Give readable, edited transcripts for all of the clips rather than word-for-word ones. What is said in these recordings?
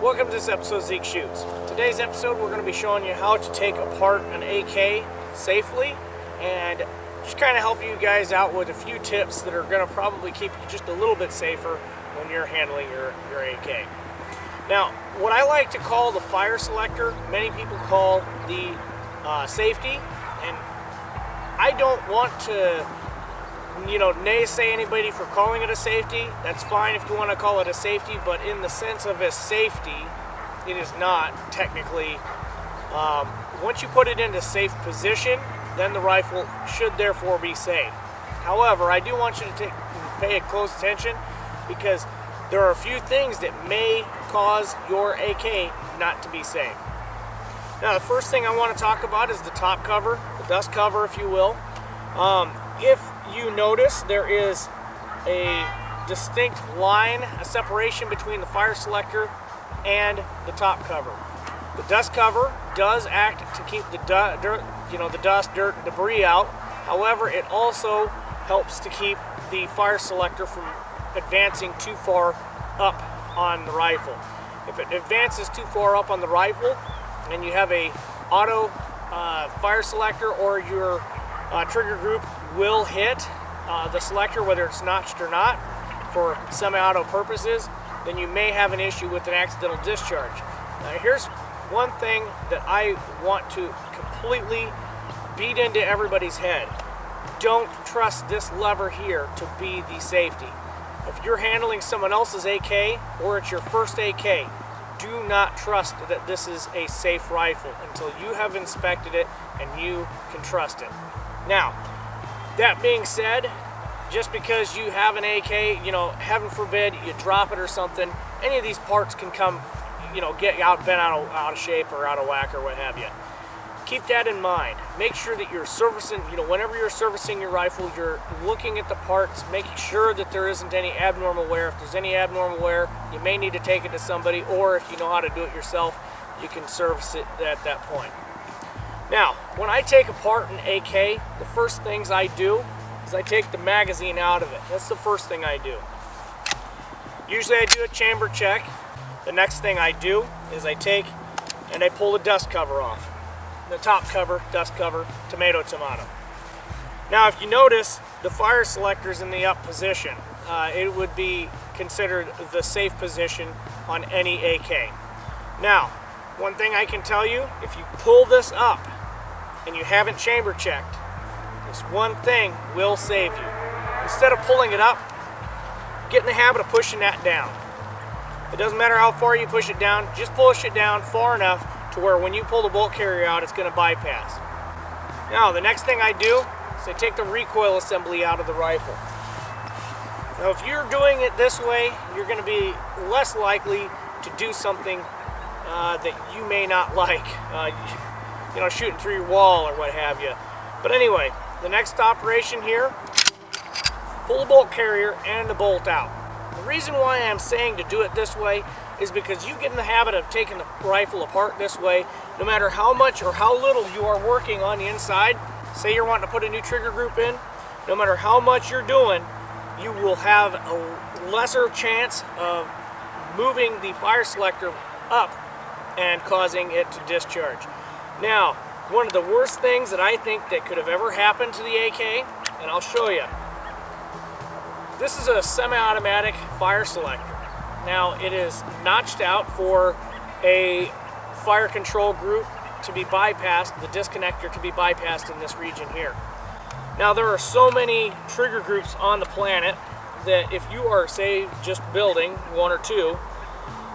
Welcome to this episode of Zeke Shoots. Today's episode we're going to be showing you how to take apart an AK safely and just kind of help you guys out with a few tips that are going to probably keep you just a little bit safer when you're handling your AK. Now, what I like to call the fire selector, many people call the safety, and I don't want to naysay anybody for calling it a safety. That's fine if you want to call it a safety, but in the sense of a safety, it is not technically. Once you put it into safe position, then the rifle should therefore be safe. However, I do want you to pay close attention because there are a few things that may cause your AK not to be safe. Now, the first thing I want to talk about is the top cover, the dust cover, if you will. If you notice, there is a distinct line, a separation between the fire selector and the top cover. The dust cover does act to keep the dust, dirt, and debris out. However, it also helps to keep the fire selector from advancing too far up on the rifle. If it advances too far up on the rifle and you have a auto fire selector, or your trigger group will hit the selector, whether it's notched or not, for semi-auto purposes, then you may have an issue with an accidental discharge. Now, here's one thing that I want to completely beat into everybody's head. Don't trust this lever here to be the safety. If you're handling someone else's AK or it's your first AK, do not trust that this is a safe rifle until you have inspected it and you can trust it. Now, that being said, just because you have an AK, heaven forbid you drop it or something, any of these parts can come, get bent out of shape or out of whack or what have you. Keep that in mind. Make sure that you're servicing, whenever you're servicing your rifle, you're looking at the parts, making sure that there isn't any abnormal wear. If there's any abnormal wear, you may need to take it to somebody, or if you know how to do it yourself, you can service it at that point. Now, when I take apart an AK, the first things I do is I take the magazine out of it. That's the first thing I do. Usually I do a chamber check. The next thing I do is I take and I pull the dust cover off. The top cover, dust cover, tomato. Now, if you notice, the fire selector's in the up position. It would be considered the safe position on any AK. Now, one thing I can tell you, if you pull this up and you haven't chamber checked, this one thing will save you. Instead of pulling it up, get in the habit of pushing that down. It doesn't matter how far you push it down, just push it down far enough to where when you pull the bolt carrier out, it's going to bypass. Now, the next thing I do is I take the recoil assembly out of the rifle. Now, if you're doing it this way, you're going to be less likely to do something that you may not like, shooting through your wall or what have you. But anyway, the next operation here, pull the bolt carrier and the bolt out. The reason why I'm saying to do it this way is because you get in the habit of taking the rifle apart this way, no matter how much or how little you are working on the inside. Say you're wanting to put a new trigger group in, no matter how much you're doing, you will have a lesser chance of moving the fire selector up and causing it to discharge. Now, one of the worst things that I think that could have ever happened to the AK, and I'll show you. This is a semi-automatic fire selector. Now, it is notched out for a fire control group to be bypassed, the disconnector to be bypassed in this region here. Now, there are so many trigger groups on the planet that if you are, say, just building one or two,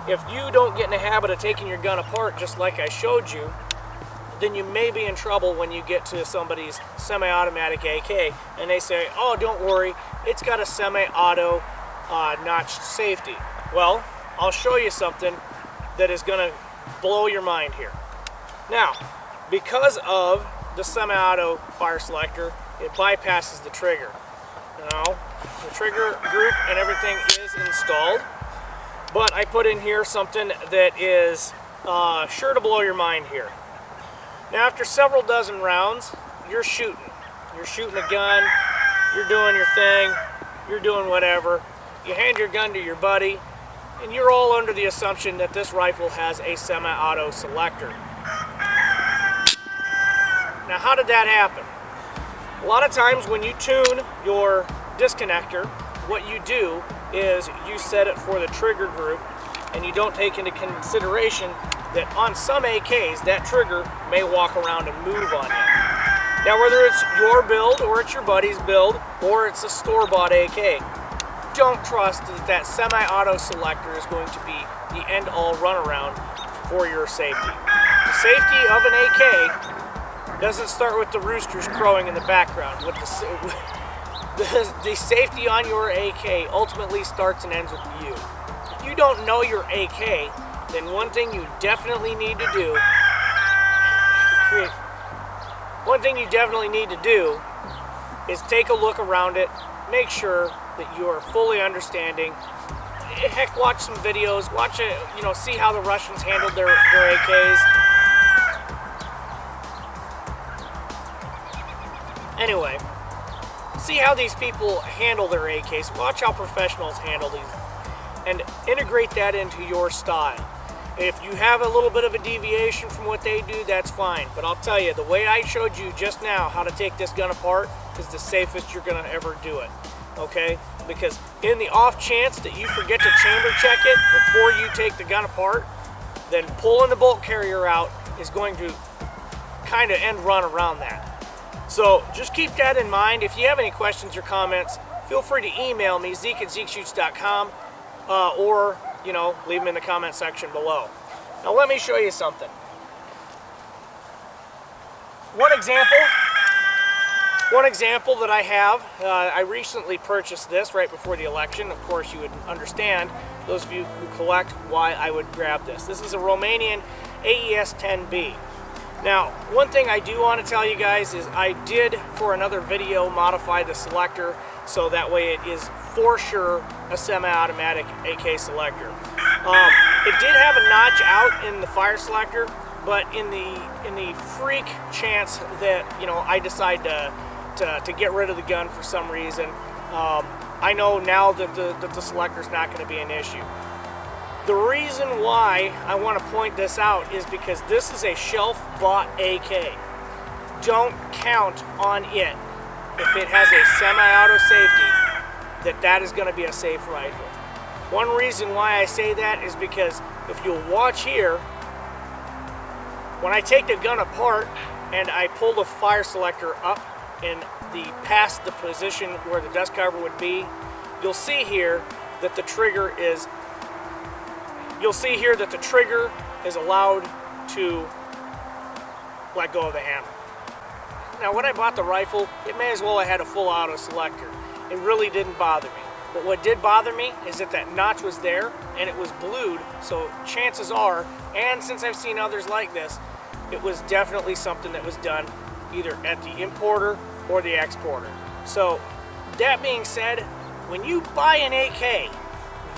if you don't get in the habit of taking your gun apart just like I showed you, then you may be in trouble when you get to somebody's semi-automatic AK and they say, oh, don't worry, it's got a semi-auto notched safety. Well, I'll show you something that is going to blow your mind here. Now, because of the semi-auto fire selector, it bypasses the trigger. Now, the trigger group and everything is installed, but I put in here something that is sure to blow your mind here. Now, after several dozen rounds, you're shooting. You're shooting a gun, you're doing your thing, you're doing whatever. You hand your gun to your buddy, And you're all under the assumption that this rifle has a semi-auto selector. Now, how did that happen? A lot of times when you tune your disconnector, what you do is you set it for the trigger group, and you don't take into consideration that on some AKs, that trigger may walk around and move on you. Now, whether it's your build, or it's your buddy's build, or it's a store-bought AK, don't trust that that semi-auto selector is going to be the end-all runaround for your safety. The safety of an AK doesn't start with the roosters crowing in the background. With the safety on your AK ultimately starts and ends with you. If you don't know your AK, then one thing you definitely need to do is take a look around it, make sure that you are fully understanding. Heck, watch some videos, watch it, see how the Russians handled their AKs. Anyway, see how these people handle their AKs. Watch how professionals handle these, and integrate that into your style. If you have a little bit of a deviation from what they do, that's fine. But I'll tell you, the way I showed you just now how to take this gun apart is the safest you're going to ever do it. Okay? Because in the off chance that you forget to chamber check it before you take the gun apart, then pulling the bolt carrier out is going to kind of end run around that. So just keep that in mind. If you have any questions or comments, feel free to email me, zeke@zekeshoots.com, or leave them in the comment section below. Now let me show you something. One example that I have, I recently purchased this right before the election. Of course, you would understand, those of you who collect, why I would grab this. This is a Romanian AES-10B. Now, one thing I do want to tell you guys is I did, for another video, modify the selector so that way it is for sure a semi-automatic AK selector. It did have a notch out in the fire selector, but in the freak chance that I decide to get rid of the gun for some reason, I know now that the selector is not going to be an issue. The reason why I want to point this out is because this is a shelf-bought AK. Don't count on it, if it has a semi-auto safety, that is going to be a safe rifle. One reason why I say that is because if you'll watch here, when I take the gun apart and I pull the fire selector up in past the position where the dust cover would be, you'll see here that the trigger is allowed to let go of the hammer. Now, when I bought the rifle, it may as well have had a full auto selector. It really didn't bother me. But what did bother me is that notch was there and it was blued, so chances are, and since I've seen others like this, it was definitely something that was done either at the importer or the exporter. So that being said, when you buy an AK,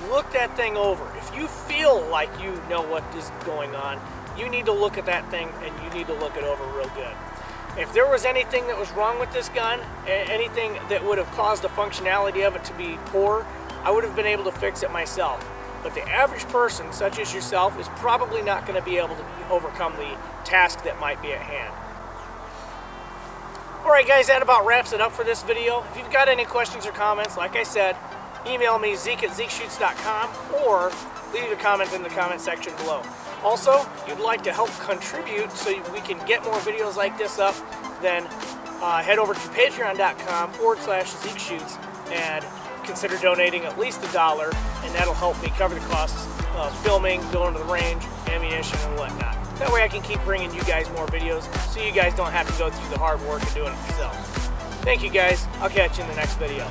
look that thing over. If you feel like you know what is going on, you need to look at that thing and you need to look it over real good. If there was anything that was wrong with this gun, anything that would have caused the functionality of it to be poor, I would have been able to fix it myself. But the average person, such as yourself, is probably not going to be able to overcome the task that might be at hand. Alright guys, that about wraps it up for this video. If you've got any questions or comments, like I said, email me, zeke@zekeshoots.com, or leave a comment in the comment section below. Also, if you'd like to help contribute so we can get more videos like this up, then head over to patreon.com/ZekeShoots and consider donating at least $1, and that'll help me cover the costs of filming, going to the range, ammunition, and whatnot. That way I can keep bringing you guys more videos so you guys don't have to go through the hard work of doing it yourself. Thank you guys. I'll catch you in the next video.